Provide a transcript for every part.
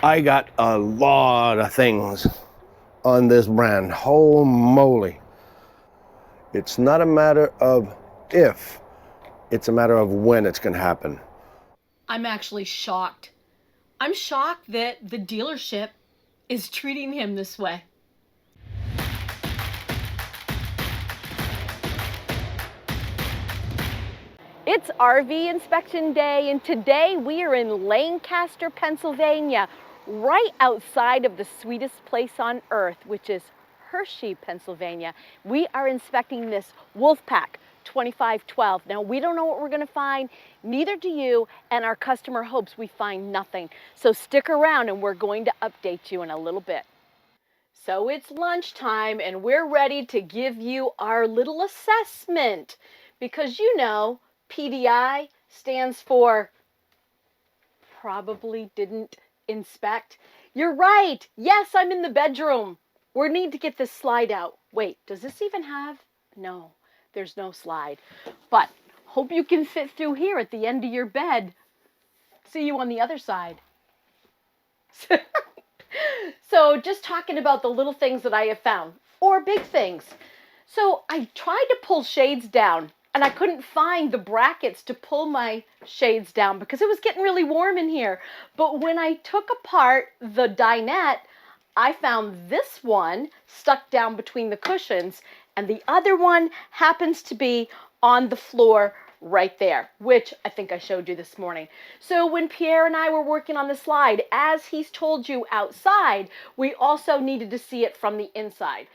I got a lot of things on this brand. Holy moly. It's not a matter of if, it's a matter of when it's going to happen. I'm actually shocked. I'm shocked that the dealership is treating him this way. It's RV inspection day, and today we are in Lancaster, Pennsylvania, right outside of the sweetest place on earth, which is Hershey, Pennsylvania. We are inspecting this Wolfpack 2512. Now, we don't know what we're going to find, neither do you, and our customer hopes we find nothing. So stick around and we're going to update you in a little bit. So it's lunchtime and we're ready to give you our little assessment because you know PDI stands for probably didn't inspect. You're right. Yes, I'm in the bedroom. We need to get this slide out. Wait, does this even have? No, there's no slide. But hope you can fit through here at the end of your bed. See you on the other side. So just talking about the little things that I have found, or big things. So I tried to pull shades down, and I couldn't find the brackets to pull my shades down because it was getting really warm in here. But when I took apart the dinette, I found this one stuck down between the cushions, and the other one happens to be on the floor right there, which I think I showed you this morning. So when Pierre and I were working on the slide, as he's told you outside, we also needed to see it from the inside.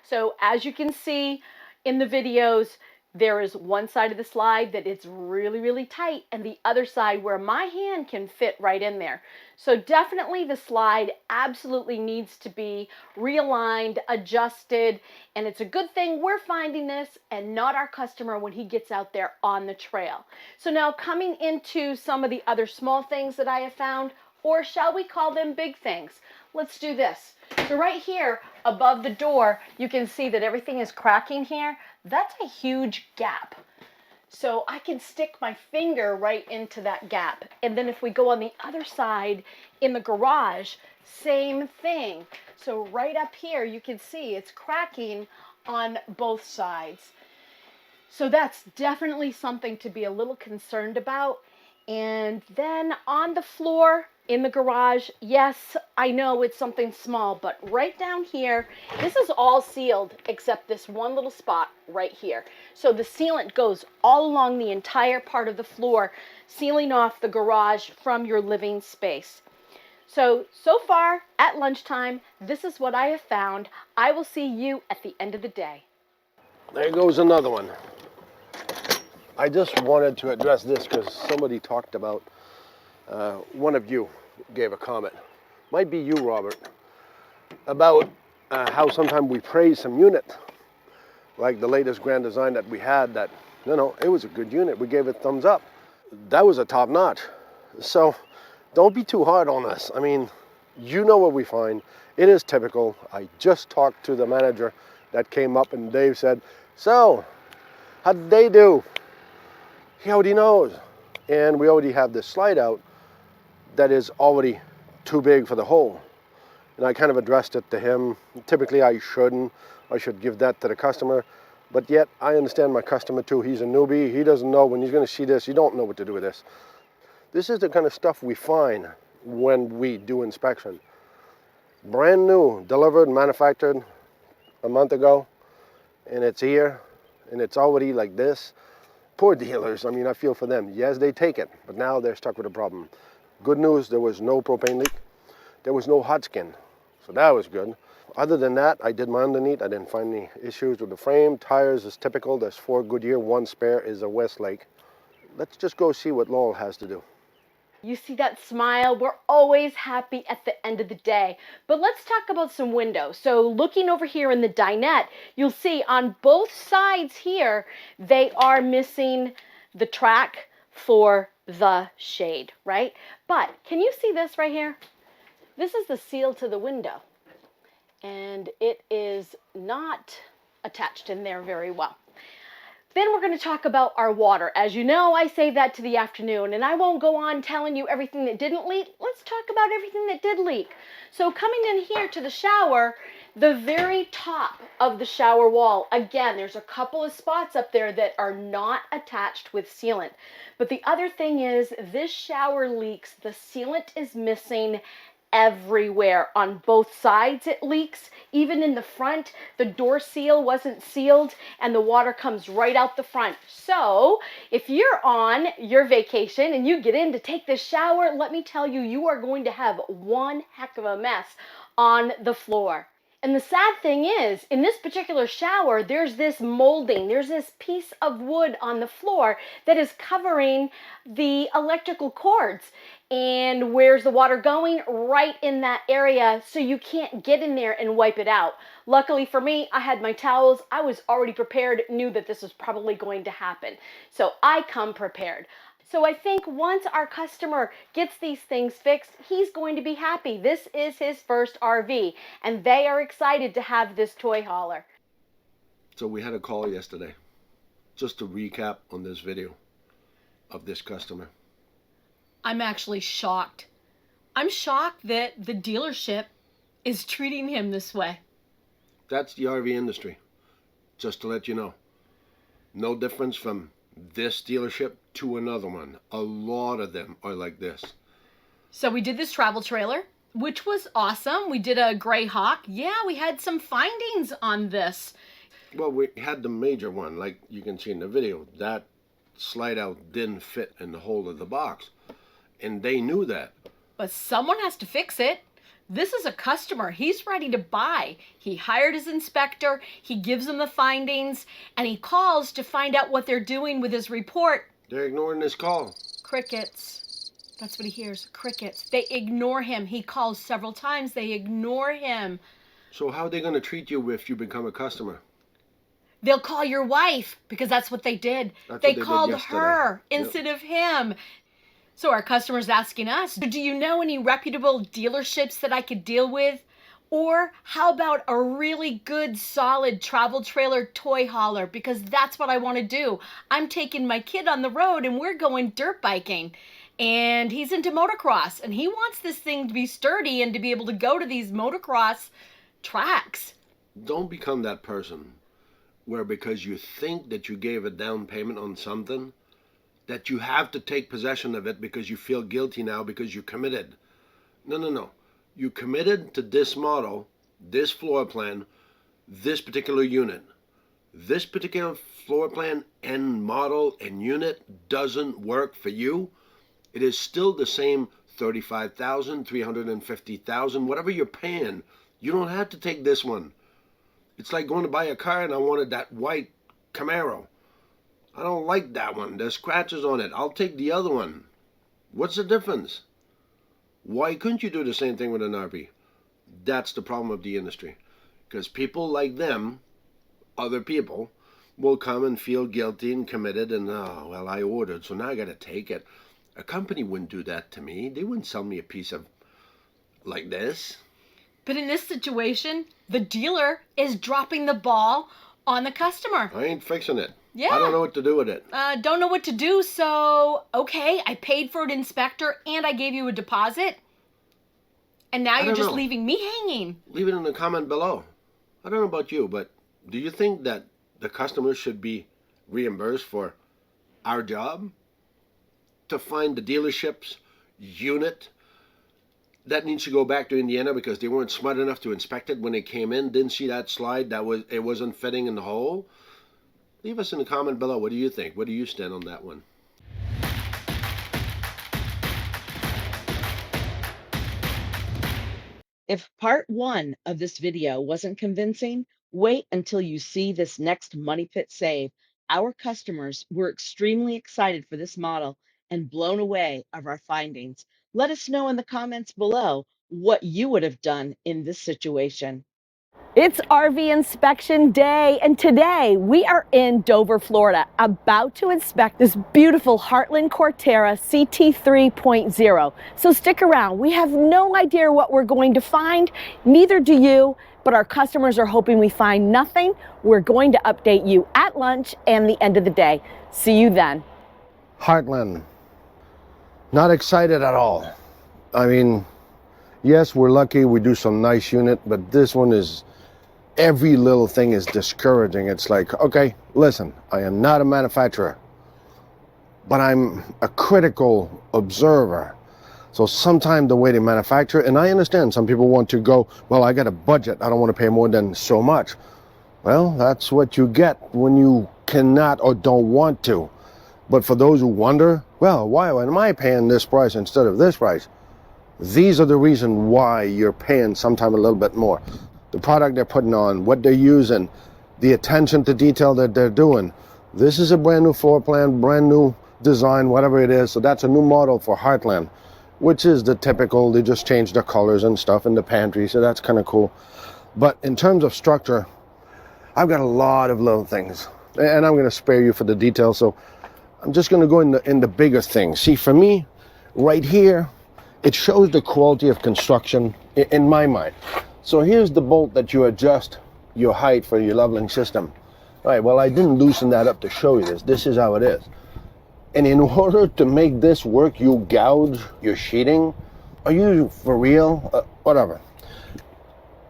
So as you can see in the videos, there is one side of the slide that it's really, really tight, and the other side where my hand can fit right in there. So definitely the slide absolutely needs to be realigned, adjusted, and it's a good thing we're finding this and not our customer when he gets out there on the trail. So now coming into some of the other small things that I have found, or shall we call them big things? Let's do this. So right here above the door, you can see that everything is cracking here. That's a huge gap. So I can stick my finger right into that gap. And then if we go on the other side in the garage, same thing. So right up here, you can see it's cracking on both sides. So that's definitely something to be a little concerned about. And then on the floor in the garage, yes, I know it's something small, but right down here, this is all sealed except this one little spot right here. So the sealant goes all along the entire part of the floor, sealing off the garage from your living space. So far at lunchtime, this is what I have found. I will see you at the end of the day. There goes another one. I just wanted to address this because somebody talked about, one of you gave a comment, might be you, Robert, about how sometimes we praise some unit, like the latest Grand Design that we had that, it was a good unit. We gave it thumbs up. That was a top notch. So don't be too hard on us. I mean, you know what we find. It is typical. I just talked to the manager that came up and Dave said, so how did they do? He already knows. And we already have this slide out that is already too big for the hole. And I kind of addressed it to him. Typically I shouldn't. I should give that to the customer. But yet I understand my customer too. He's a newbie. He doesn't know when he's going to see this. You don't know what to do with this. This is the kind of stuff we find when we do inspection. Brand new, delivered, manufactured a month ago. And it's here. And it's already like this. Poor dealers, I mean, I feel for them. Yes, they take it, but now they're stuck with a problem. Good news, there was no propane leak. There was no hot skin, so that was good. Other than that, I did my underneath. I didn't find any issues with the frame. Tires is typical. There's 4 Goodyear, 1 spare is a Westlake. Let's just go see what Lowell has to do. You see that smile? We're always happy at the end of the day. But let's talk about some windows. So looking over here in the dinette, you'll see on both sides here, they are missing the track for the shade, right? But can you see this right here? This is the seal to the window, and it is not attached in there very well. Then we're going to talk about our water. As you know, I save that to the afternoon, and I won't go on telling you everything that didn't leak. Let's talk about everything that did leak. So coming in here to the shower, the very top of the shower wall, again, there's a couple of spots up there that are not attached with sealant. But the other thing is, this shower leaks, the sealant is missing everywhere. On both sides it leaks. Even in the front, the door seal wasn't sealed and the water comes right out the front. So if you're on your vacation and you get in to take this shower, let me tell you, you are going to have one heck of a mess on the floor. And the sad thing is, in this particular shower, there's this molding, there's this piece of wood on the floor that is covering the electrical cords. And where's the water going? Right in that area, so you can't get in there and wipe it out. Luckily for me, I had my towels. I was already prepared, knew that this was probably going to happen. So I come prepared. So I think once our customer gets these things fixed, he's going to be happy. This is his first RV, and they are excited to have this toy hauler. So we had a call yesterday, just to recap on this video of this customer. I'm actually shocked. I'm shocked that the dealership is treating him this way. That's the RV industry, just to let you know. No difference from this dealership to another one. A lot of them are like this. So we did this travel trailer, which was awesome. We did a gray hawk. Yeah, we had some findings on this. Well, we had the major one, like you can see in the video. That slide out didn't fit in the hole of the box. And they knew that. But someone has to fix it. This is a customer. He's ready to buy. He hired his inspector. He gives them the findings, and he calls to find out what they're doing with his report. They're ignoring this call. Crickets. That's what he hears. Crickets. They ignore him. He calls several times. They ignore him. So how are they going to treat you if you become a customer? They'll call your wife, because that's what they did. They called her instead of him. So our customer's asking us, do you know any reputable dealerships that I could deal with? Or how about a really good, solid travel trailer toy hauler? Because that's what I want to do. I'm taking my kid on the road and we're going dirt biking. And he's into motocross. And he wants this thing to be sturdy and to be able to go to these motocross tracks. Don't become that person where because you think that you gave a down payment on something, that you have to take possession of it because you feel guilty now because you committed. No. You committed to this model, this floor plan, this particular unit. This particular floor plan and model and unit doesn't work for you. It is still the same $35,000, $350,000, whatever you're paying. You don't have to take this one. It's like going to buy a car and I wanted that white Camaro. I don't like that one. There's scratches on it. I'll take the other one. What's the difference? Why couldn't you do the same thing with an RV? That's the problem of the industry. Because people like them, other people, will come and feel guilty and committed and, oh, well, I ordered, so now I got to take it. A company wouldn't do that to me. They wouldn't sell me a piece of like this. But in this situation, the dealer is dropping the ball on the customer. I ain't fixing it. Yeah. I don't know what to do with it. Don't know what to do, so, okay, I paid for an inspector and I gave you a deposit. And now you're just leaving me hanging. Leave it in the comment below. I don't know about you, but do you think that the customer should be reimbursed for our job? To find the dealership's unit that needs to go back to Indiana because they weren't smart enough to inspect it when they came in, didn't see that slide, it wasn't fitting in the hole? Leave us in the comment below. What do you think? Where do you stand on that one? If part 1 of this video wasn't convincing, wait until you see this next Money Pit save. Our customers were extremely excited for this model and blown away of our findings. Let us know in the comments below what you would have done in this situation. It's RV inspection day, and today we are in Dover, Florida, about to inspect this beautiful Heartland Corterra CT3.0. So stick around. We have no idea what we're going to find, neither do you, but our customers are hoping we find nothing. We're going to update you at lunch and the end of the day. See you then. Heartland, not excited at all. I mean, yes, we're lucky we do some nice unit, but this one is, every little thing is discouraging. It's like, okay, listen, I am not a manufacturer, but I'm a critical observer. So sometimes the way they manufacture, and I understand some people want to go, well, I got a budget, I don't want to pay more than so much. Well, that's what you get when you cannot or don't want to. But for those who wonder, well, why am I paying this price instead of this price? These are the reasons why you're paying sometimes a little bit more. The product they're putting on, what they're using, the attention to detail that they're doing. This is a brand new floor plan, brand new design, whatever it is. So that's a new model for Heartland, which is the typical, they just change the colors and stuff in the pantry. So that's kind of cool. But in terms of structure, I've got a lot of little things, and I'm going to spare you for the details. So I'm just going to go in the bigger things. See, for me, right here, it shows the quality of construction in my mind. So here's the bolt that you adjust your height for your leveling system. All right, well, I didn't loosen that up to show you this. This is how it is. And in order to make this work, you gouge your sheeting. Are you for real? Whatever.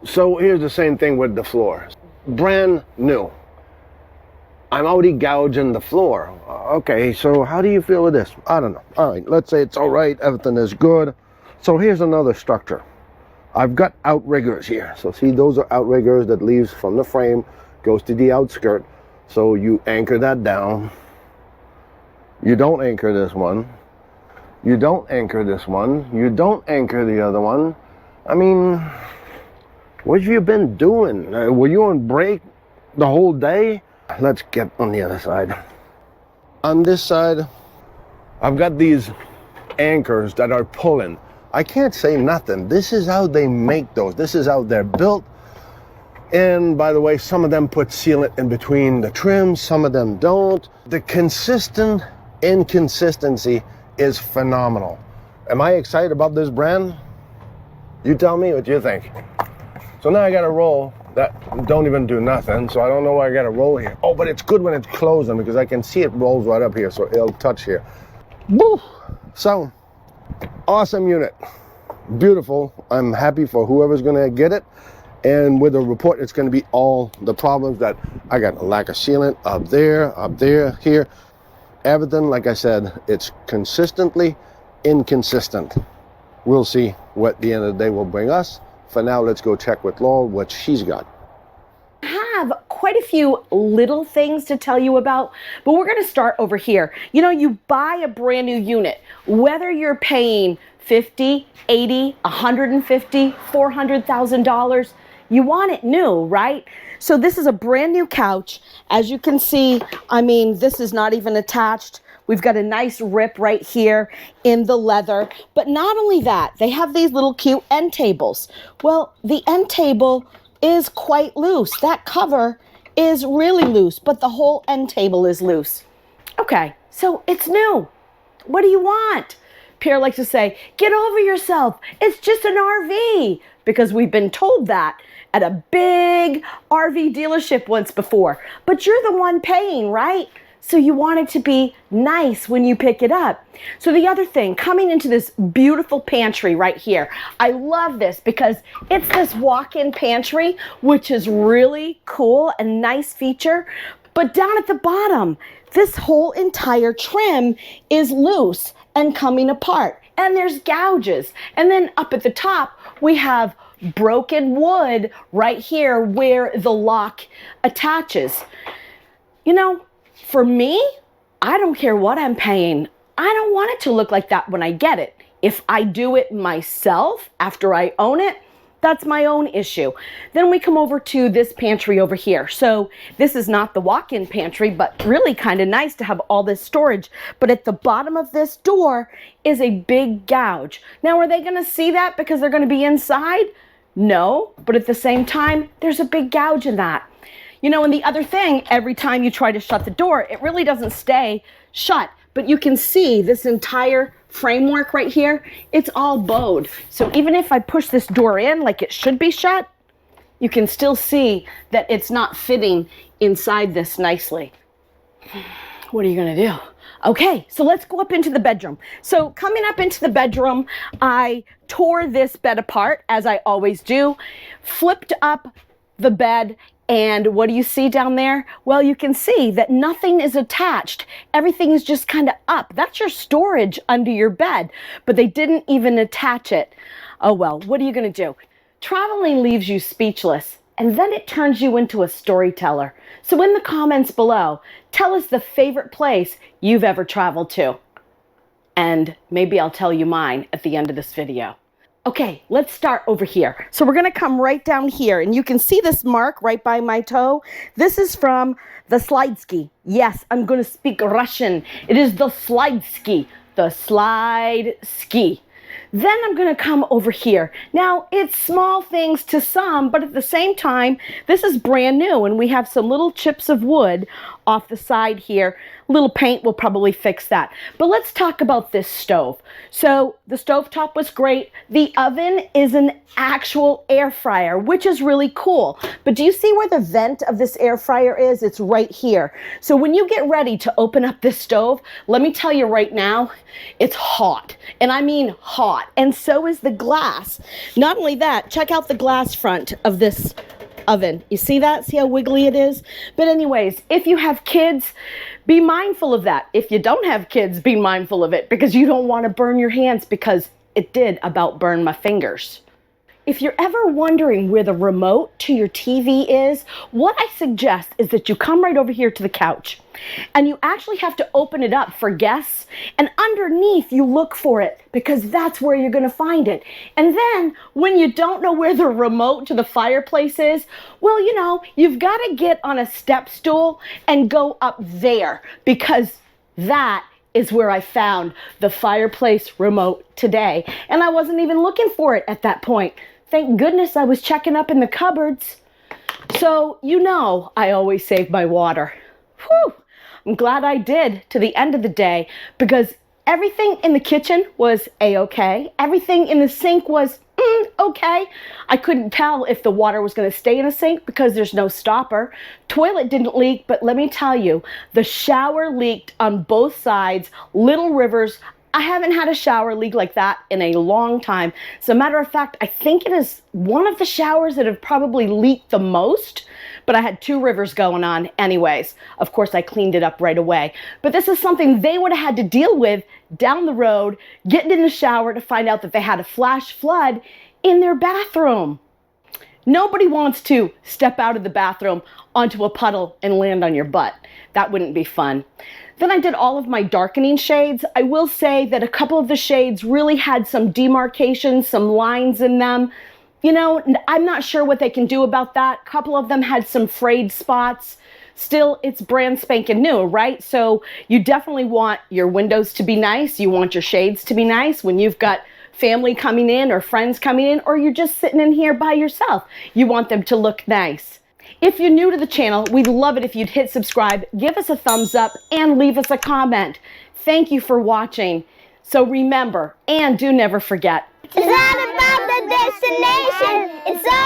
So here's the same thing with the floor. Brand new. I'm already gouging the floor. Okay, so how do you feel with this? I don't know. All right, let's say it's all right. Everything is good. So here's another structure. I've got outriggers here. So see, those are outriggers that leaves from the frame, goes to the outskirt. So you anchor that down. You don't anchor this one. You don't anchor this one. You don't anchor the other one. I mean, what have you been doing? Were you on break the whole day? Let's get on the other side. On this side, I've got these anchors that are pulling. I can't say nothing. This is how they make those. This is how they're built. And by the way, some of them put sealant in between the trims, some of them don't. The consistent inconsistency is phenomenal. Am I excited about this brand? You tell me what you think. So now I got a roll that don't even do nothing. So I don't know why I got a roll here. Oh, but it's good when it's closing because I can see it rolls right up here. So it'll touch here. Woo! So, awesome unit. Beautiful. I'm happy for whoever's gonna get it. And with the report, it's gonna be all the problems that I got. A lack of sealant up there, here. Everything, like I said, it's consistently inconsistent. We'll see what the end of the day will bring us. For now, let's go check with Laurel what she's got. I have quite a few little things to tell you about, but we're going to start over here. You know, you buy a brand new unit, whether you're paying $50, $80, $150, $400,000, you want it new, right? So this is a brand new couch. As you can see, I mean, this is not even attached. We've got a nice rip right here in the leather. But not only that, they have these little cute end tables. Well, the end table is quite loose. That cover is really loose, but the whole end table is loose. Okay, so it's new. What do you want? Pierre likes to say, get over yourself. It's just an RV. Because we've been told that at a big RV dealership once before. But you're the one paying, right? So you want it to be nice when you pick it up. So the other thing, coming into this beautiful pantry right here, I love this because it's this walk-in pantry, which is really cool and nice feature. But down at the bottom, this whole entire trim is loose and coming apart. And there's gouges. And then up at the top, we have broken wood right here where the lock attaches. You know, for me, I don't care what I'm paying. I don't want it to look like that when I get it. If I do it myself after I own it, That's my own issue. Then we come over to this pantry over here. So this is not the walk-in pantry, but really kind of nice to have all this storage. But at the bottom of this door is a big gouge. Now, are they going to see that because they're going to be inside? No, but at the same time, there's a big gouge in that. You know, and the other thing, every time you try to shut the door, it really doesn't stay shut. But you can see this entire framework right here, it's all bowed. So even if I push this door in like it should be shut, you can still see that it's not fitting inside this nicely. What are you gonna do? Okay, so let's go up into the bedroom. So coming up into the bedroom, I tore this bed apart, as I always do, flipped up the bed, and what do you see down there? Well, you can see that nothing is attached. Everything is just kind of up. That's your storage under your bed, but they didn't even attach it. Oh well, what are you gonna do? Traveling leaves you speechless, and then it turns you into a storyteller. So in the comments below, tell us the favorite place you've ever traveled to. And maybe I'll tell you mine at the end of this video. Okay, let's start over here. So we're gonna come right down here, and you can see this mark right by my toe. This is from the slide ski. Yes, I'm gonna speak Russian. It is the slide ski, the slide ski. Then I'm gonna come over here. Now, it's small things to some, but at the same time, this is brand new, and we have some little chips of wood off the side here. A little paint will probably fix that. But let's talk about this stove. So the stovetop was great. The oven is an actual air fryer, which is really cool. But do you see where the vent of this air fryer is? It's right here. So when you get ready to open up this stove, let me tell you right now, it's hot. And I mean hot. And so is the glass. Not only that, check out the glass front of this oven. You see that? See how wiggly it is? But anyways, if you have kids, be mindful of that. If you don't have kids, be mindful of it, because you don't want to burn your hands, because it did about burn my fingers. If you're ever wondering where the remote to your TV is, what I suggest is that you come right over here to the couch, and you actually have to open it up for guests, and underneath you look for it, because that's where you're going to find it. And then when you don't know where the remote to the fireplace is, well, you know, you've got to get on a step stool and go up there, because that is where I found the fireplace remote today. And I wasn't even looking for it at that point. Thank goodness I was checking up in the cupboards. So, you know, I always save my water. Whew, I'm glad I did to the end of the day, because everything in the kitchen was a-okay. Everything in the sink was okay. I couldn't tell if the water was going to stay in the sink because there's no stopper. Toilet didn't leak, but let me tell you, the shower leaked on both sides, little rivers. I haven't had a shower leak like that in a long time. As a matter of fact, I think it is one of the showers that have probably leaked the most, but I had 2 rivers going on anyways. Of course, I cleaned it up right away. But this is something they would have had to deal with down the road, getting in the shower to find out that they had a flash flood in their bathroom. Nobody wants to step out of the bathroom onto a puddle and land on your butt. That wouldn't be fun. Then I did all of my darkening shades. I will say that a couple of the shades really had some demarcations, some lines in them. You know, I'm not sure what they can do about that. A couple of them had some frayed spots. Still, it's brand spanking new, right? So you definitely want your windows to be nice. You want your shades to be nice when you've got family coming in or friends coming in, or you're just sitting in here by yourself. You want them to look nice. If you're new to the channel, we'd love it if you'd hit subscribe, give us a thumbs up, and leave us a comment. Thank you for watching. So remember, and do never forget, it's not about the destination, it's all